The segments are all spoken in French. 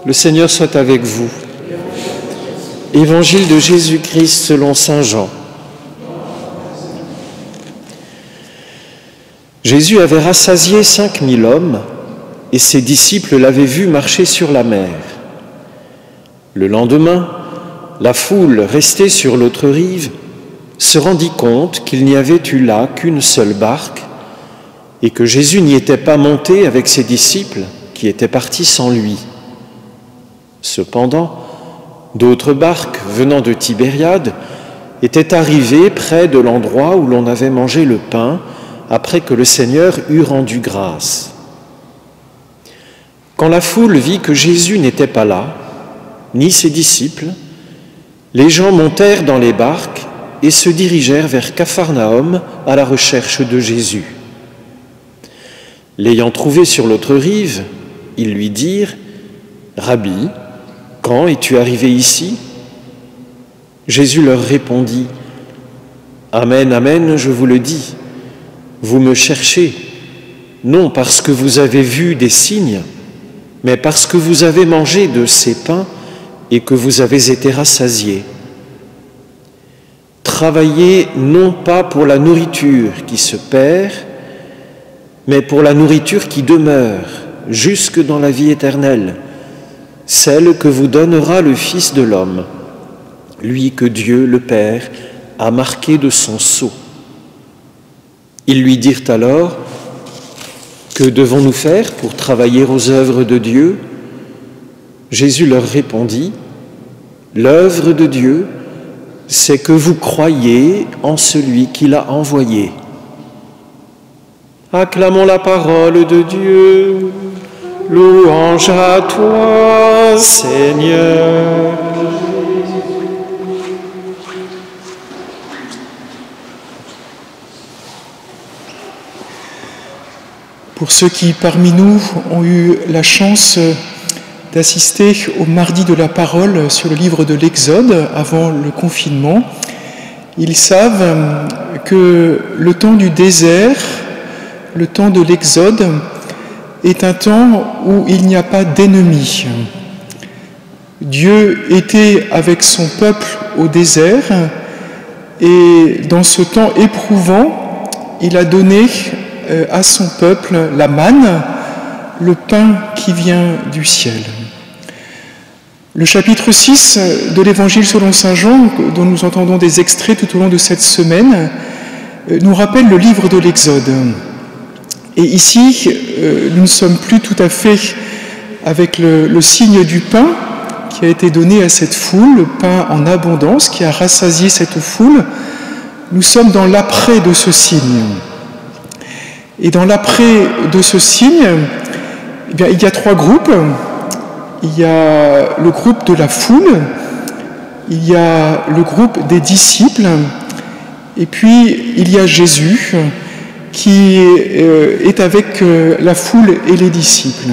Le Seigneur soit avec vous. Évangile de Jésus-Christ selon saint Jean. Jésus avait rassasié 5000 hommes et ses disciples l'avaient vu marcher sur la mer. Le lendemain, la foule restée sur l'autre rive se rendit compte qu'il n'y avait eu là qu'une seule barque et que Jésus n'y était pas monté avec ses disciples qui étaient partis sans lui. Cependant, d'autres barques venant de Tibériade étaient arrivées près de l'endroit où l'on avait mangé le pain après que le Seigneur eut rendu grâce. Quand la foule vit que Jésus n'était pas là, ni ses disciples, les gens montèrent dans les barques et se dirigèrent vers Capharnaüm à la recherche de Jésus. L'ayant trouvé sur l'autre rive, ils lui dirent « Rabbi, quand es-tu arrivé ici ?» Jésus leur répondit « Amen, amen, je vous le dis, vous me cherchez, non parce que vous avez vu des signes, mais parce que vous avez mangé de ces pains et que vous avez été rassasiés. Travaillez non pas pour la nourriture qui se perd, mais pour la nourriture qui demeure jusque dans la vie éternelle, celle que vous donnera le Fils de l'homme, lui que Dieu, le Père, a marqué de son sceau. » Ils lui dirent alors, « Que devons-nous faire pour travailler aux œuvres de Dieu ?» Jésus leur répondit, « L'œuvre de Dieu, c'est que vous croyiez en celui qui l'a envoyé. » Acclamons la parole de Dieu. Louange à toi, Seigneur. Pour ceux qui, parmi nous, ont eu la chance d'assister au mardi de la parole sur le livre de l'Exode avant le confinement, ils savent que le temps du désert, le temps de l'Exode, est un temps où il n'y a pas d'ennemis. Dieu était avec son peuple au désert et dans ce temps éprouvant, il a donné à son peuple la manne, le pain qui vient du ciel. Le chapitre 6 de l'Évangile selon saint Jean, dont nous entendons des extraits tout au long de cette semaine, nous rappelle le livre de l'Exode. Et ici, nous ne sommes plus tout à fait avec le signe du pain qui a été donné à cette foule, le pain en abondance qui a rassasié cette foule. Nous sommes dans l'après de ce signe. Et dans l'après de ce signe, eh bien, il y a 3 groupes. Il y a le groupe de la foule, il y a le groupe des disciples, et puis il y a Jésus qui est avec la foule et les disciples.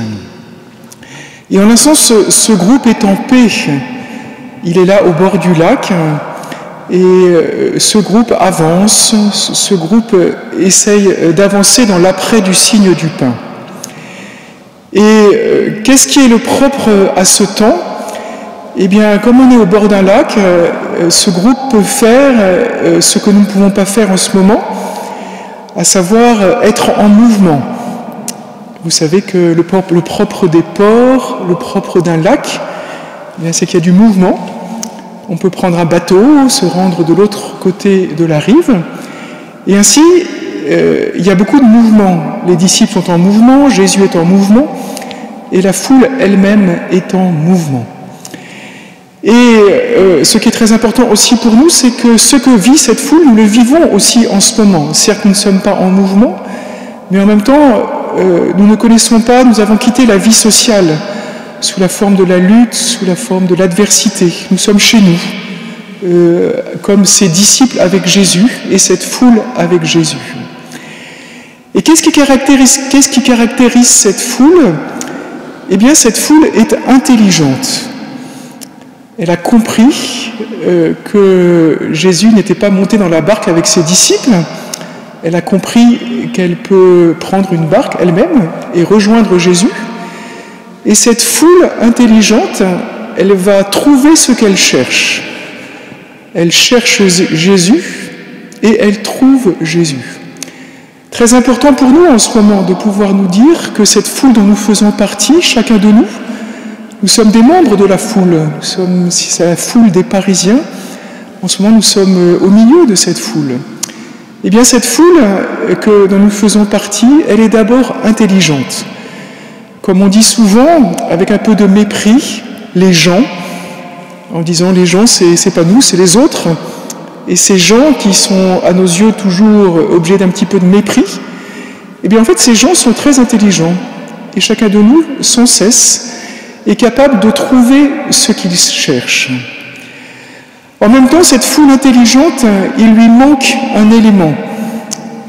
Et en un sens, ce groupe est en paix. Il est là au bord du lac, et ce groupe avance, ce groupe essaye d'avancer dans l'après du signe du pain. Et qu'est-ce qui est le propre à ce temps ? Eh bien, comme on est au bord d'un lac, ce groupe peut faire ce que nous ne pouvons pas faire en ce moment, à savoir être en mouvement. Vous savez que le propre des ports, le propre d'un lac, eh c'est qu'il y a du mouvement. On peut prendre un bateau, se rendre de l'autre côté de la rive, et ainsi, il y a beaucoup de mouvements. Les disciples sont en mouvement, Jésus est en mouvement, et la foule elle-même est en mouvement. Et ce qui est très important aussi pour nous, c'est que ce que vit cette foule, nous le vivons aussi en ce moment. Certes, nous ne sommes pas en mouvement, mais en même temps, nous ne connaissons pas, nous avons quitté la vie sociale sous la forme de la lutte, sous la forme de l'adversité. Nous sommes chez nous, comme ces disciples avec Jésus et cette foule avec Jésus. Et qu'est-ce qui caractérise cette foule ? Eh bien, cette foule est intelligente. Elle a compris que Jésus n'était pas monté dans la barque avec ses disciples. Elle a compris qu'elle peut prendre une barque elle-même et rejoindre Jésus. Et cette foule intelligente, elle va trouver ce qu'elle cherche. Elle cherche Jésus et elle trouve Jésus. Très important pour nous en ce moment de pouvoir nous dire que cette foule dont nous faisons partie, chacun de nous, nous sommes des membres de la foule. Si c'est la foule des Parisiens, en ce moment nous sommes au milieu de cette foule. Eh bien cette foule dont nous faisons partie, elle est d'abord intelligente. Comme on dit souvent, avec un peu de mépris, les gens, en disant les gens, c'est pas nous, c'est les autres. Et ces gens qui sont à nos yeux toujours objets d'un petit peu de mépris, eh bien en fait ces gens sont très intelligents. Et chacun de nous, sans cesse, est capable de trouver ce qu'il cherche. En même temps, cette foule intelligente, il lui manque un élément.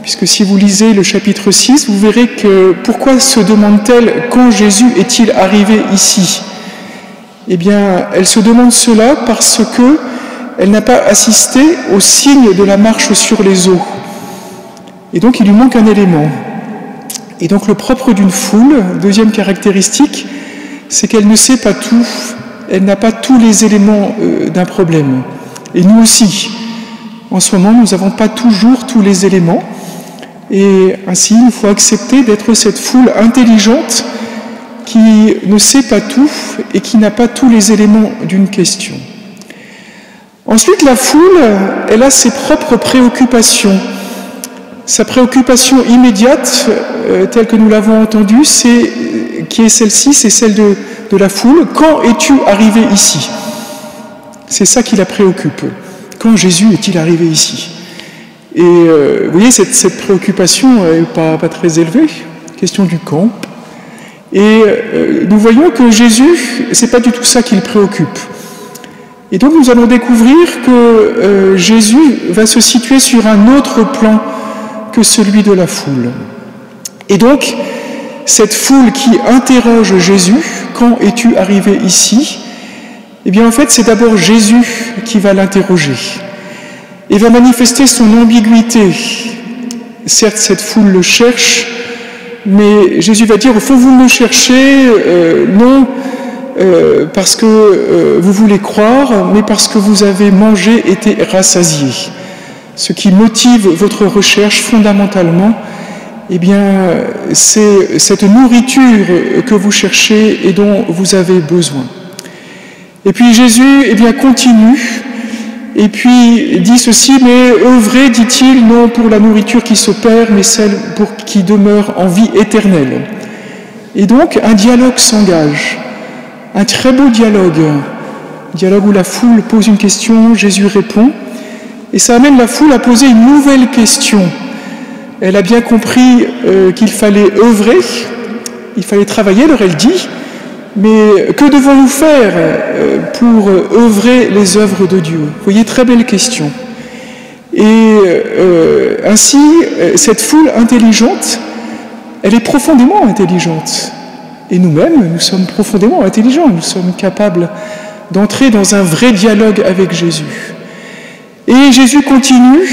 Puisque si vous lisez le chapitre 6, vous verrez que pourquoi se demande-t-elle quand Jésus est-il arrivé ici ? Eh bien, elle se demande cela parce qu'elle n'a pas assisté au signe de la marche sur les eaux. Et donc, il lui manque un élément. Et donc, le propre d'une foule, deuxième caractéristique, c'est qu'elle ne sait pas tout. Elle n'a pas tous les éléments d'un problème. Et nous aussi, en ce moment, nous n'avons pas toujours tous les éléments. Et ainsi, il faut accepter d'être cette foule intelligente qui ne sait pas tout et qui n'a pas tous les éléments d'une question. Ensuite, la foule, elle a ses propres préoccupations. Sa préoccupation immédiate, telle que nous l'avons entendue, qui est celle-ci, c'est celle de la foule. Quand es-tu arrivé ici ? C'est ça qui la préoccupe. Quand Jésus est-il arrivé ici ? Et vous voyez, cette préoccupation n'est pas très élevée, question du quand. Et nous voyons que Jésus, ce n'est pas du tout ça qui le préoccupe. Et donc nous allons découvrir que Jésus va se situer sur un autre plan que celui de la foule. Et donc, cette foule qui interroge Jésus, quand es-tu arrivé ici ? Eh bien en fait, c'est d'abord Jésus qui va l'interroger. Et va manifester son ambiguïté. Certes, cette foule le cherche, mais Jésus va dire, au fond, vous me cherchez, non parce que vous voulez croire, mais parce que vous avez mangé, été rassasié. Ce qui motive votre recherche fondamentalement, eh bien, c'est cette nourriture que vous cherchez et dont vous avez besoin. Et puis Jésus, eh bien, continue. Et puis dit ceci, mais œuvrez, dit-il, non pour la nourriture qui se perd, mais celle qui demeure en vie éternelle. Et donc un dialogue s'engage, un très beau dialogue où la foule pose une question, Jésus répond, et ça amène la foule à poser une nouvelle question. Elle a bien compris qu'il fallait œuvrer, il fallait travailler, alors elle dit, mais que devons-nous faire pour œuvrer les œuvres de Dieu ? Vous voyez, très belle question. Et ainsi, cette foule intelligente, elle est profondément intelligente. Et nous-mêmes, nous sommes profondément intelligents. Nous sommes capables d'entrer dans un vrai dialogue avec Jésus. Et Jésus continue,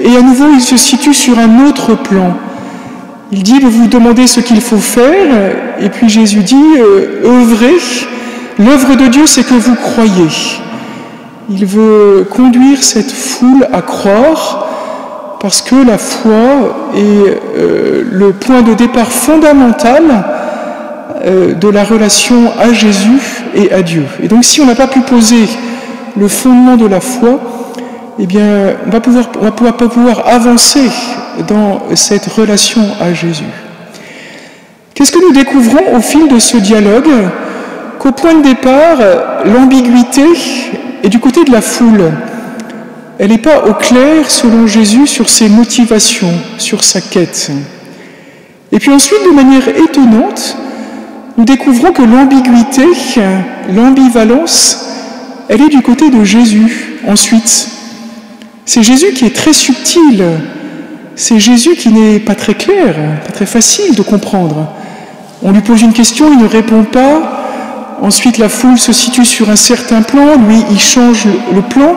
et à nouveau, il se situe sur un autre plan. Il dit, vous vous demandez ce qu'il faut faire, et puis Jésus dit, œuvrez. L'œuvre de Dieu, c'est que vous croyez. Il veut conduire cette foule à croire, parce que la foi est le point de départ fondamental de la relation à Jésus et à Dieu. Et donc, si on n'a pas pu poser le fondement de la foi, eh bien, on va pas pouvoir avancer dans cette relation à Jésus. Qu'est-ce que nous découvrons au fil de ce dialogue ? Qu'au point de départ, l'ambiguïté est du côté de la foule. Elle n'est pas au clair, selon Jésus, sur ses motivations, sur sa quête. Et puis ensuite, de manière étonnante, nous découvrons que l'ambiguïté, l'ambivalence, elle est du côté de Jésus, ensuite. C'est Jésus qui est très subtil. C'est Jésus qui n'est pas très clair, pas très facile de comprendre. On lui pose une question, il ne répond pas. Ensuite, la foule se situe sur un certain plan. Lui, il change le plan.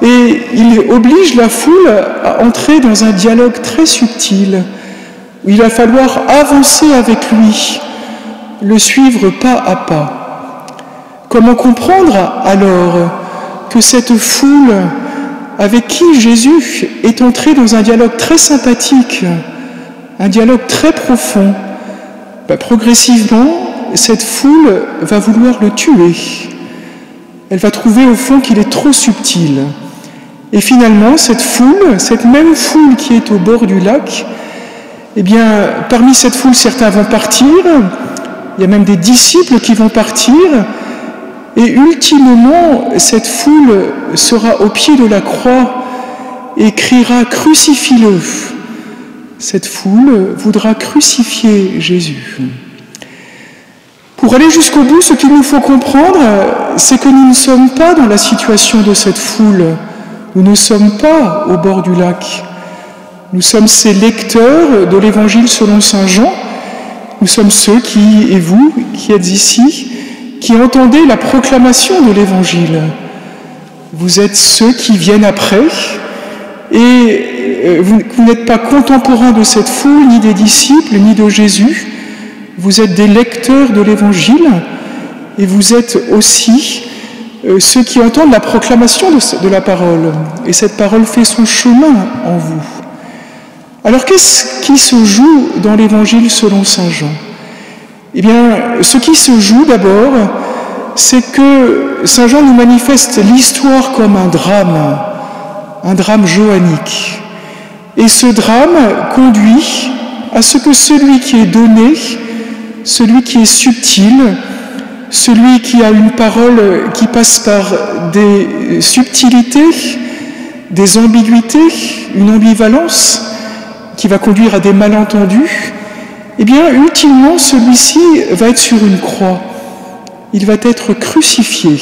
Et il oblige la foule à entrer dans un dialogue très subtil, où il va falloir avancer avec lui le suivre pas à pas. Comment comprendre alors que cette foule avec qui Jésus est entré dans un dialogue très sympathique, un dialogue très profond, progressivement, cette foule va vouloir le tuer. Elle va trouver au fond qu'il est trop subtil. Et finalement, cette même foule qui est au bord du lac, eh bien, parmi cette foule, certains vont partir, il y a même des disciples qui vont partir, et ultimement, cette foule sera au pied de la croix et criera « Crucifie-le ». Cette foule voudra crucifier Jésus. Pour aller jusqu'au bout, ce qu'il nous faut comprendre, c'est que nous ne sommes pas dans la situation de cette foule. Nous ne sommes pas au bord du lac. Nous sommes ces lecteurs de l'Évangile selon saint Jean. Nous sommes ceux qui, et vous, qui êtes ici, qui entendez la proclamation de l'Évangile. Vous êtes ceux qui viennent après, et vous n'êtes pas contemporains de cette foule, ni des disciples, ni de Jésus. Vous êtes des lecteurs de l'Évangile, et vous êtes aussi ceux qui entendent la proclamation de la parole. Et cette parole fait son chemin en vous. Alors qu'est-ce qui se joue dans l'Évangile selon saint Jean ? Eh bien, ce qui se joue d'abord, c'est que saint Jean nous manifeste l'histoire comme un drame joannique. Et ce drame conduit à ce que celui qui est donné, celui qui est subtil, celui qui a une parole qui passe par des subtilités, des ambiguïtés, une ambivalence qui va conduire à des malentendus, eh bien, ultimement, celui-ci va être sur une croix. Il va être crucifié.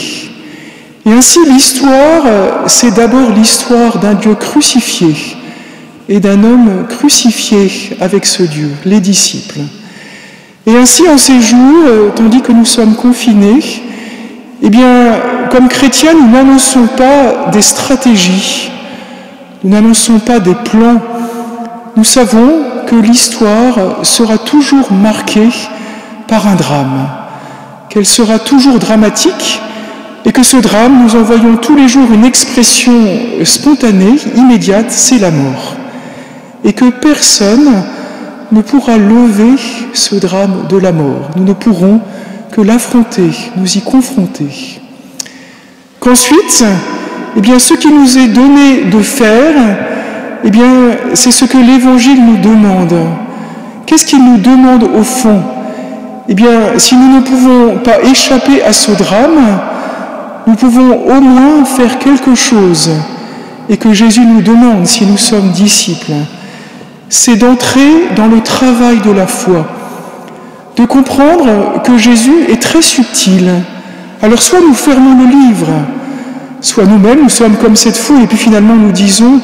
Et ainsi, l'histoire, c'est d'abord l'histoire d'un Dieu crucifié et d'un homme crucifié avec ce Dieu, les disciples. Et ainsi, en ces jours, tandis que nous sommes confinés, eh bien, comme chrétiens, nous n'annonçons pas des stratégies, nous n'annonçons pas des plans. Nous savons que l'histoire sera toujours marquée par un drame, qu'elle sera toujours dramatique, et que ce drame, nous en voyons tous les jours une expression spontanée, immédiate, c'est la mort. Et que personne ne pourra lever ce drame de la mort. Nous ne pourrons que l'affronter, nous y confronter. Qu'ensuite, eh bien, ce qui nous est donné de faire, eh bien, c'est ce que l'Évangile nous demande. Qu'est-ce qu'il nous demande au fond ? Eh bien, si nous ne pouvons pas échapper à ce drame, nous pouvons au moins faire quelque chose, et que Jésus nous demande si nous sommes disciples. C'est d'entrer dans le travail de la foi, de comprendre que Jésus est très subtil. Alors soit nous fermons le livre, soit nous-mêmes, nous sommes comme cette foule, et puis finalement nous disons,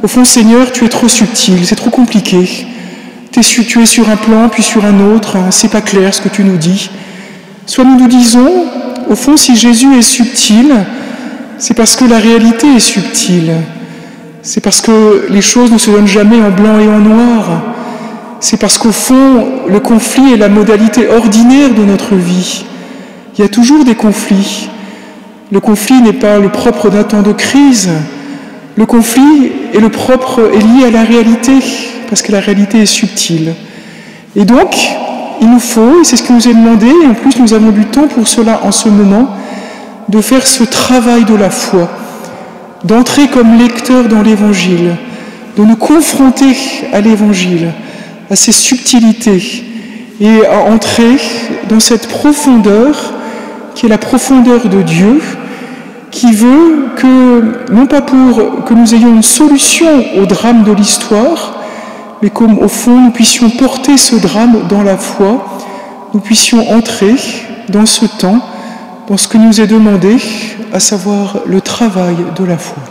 au fond Seigneur, tu es trop subtil, c'est trop compliqué. Tu es sur un plan, puis sur un autre, c'est pas clair ce que tu nous dis. Soit nous nous disons, au fond, si Jésus est subtil, c'est parce que la réalité est subtile. C'est parce que les choses ne se donnent jamais en blanc et en noir. C'est parce qu'au fond, le conflit est la modalité ordinaire de notre vie. Il y a toujours des conflits. Le conflit n'est pas le propre d'un temps de crise. Le conflit est lié à la réalité, parce que la réalité est subtile. Et donc, il nous faut, et c'est ce qui nous est demandé, et en plus nous avons du temps pour cela en ce moment, de faire ce travail de la foi, d'entrer comme lecteur dans l'Évangile, de nous confronter à l'Évangile, à ses subtilités, et à entrer dans cette profondeur qui est la profondeur de Dieu, qui veut que, non pas pour que nous ayons une solution au drame de l'histoire, mais comme au fond nous puissions porter ce drame dans la foi, nous puissions entrer dans ce temps, dans ce que nous est demandé, à savoir le travail de la foi.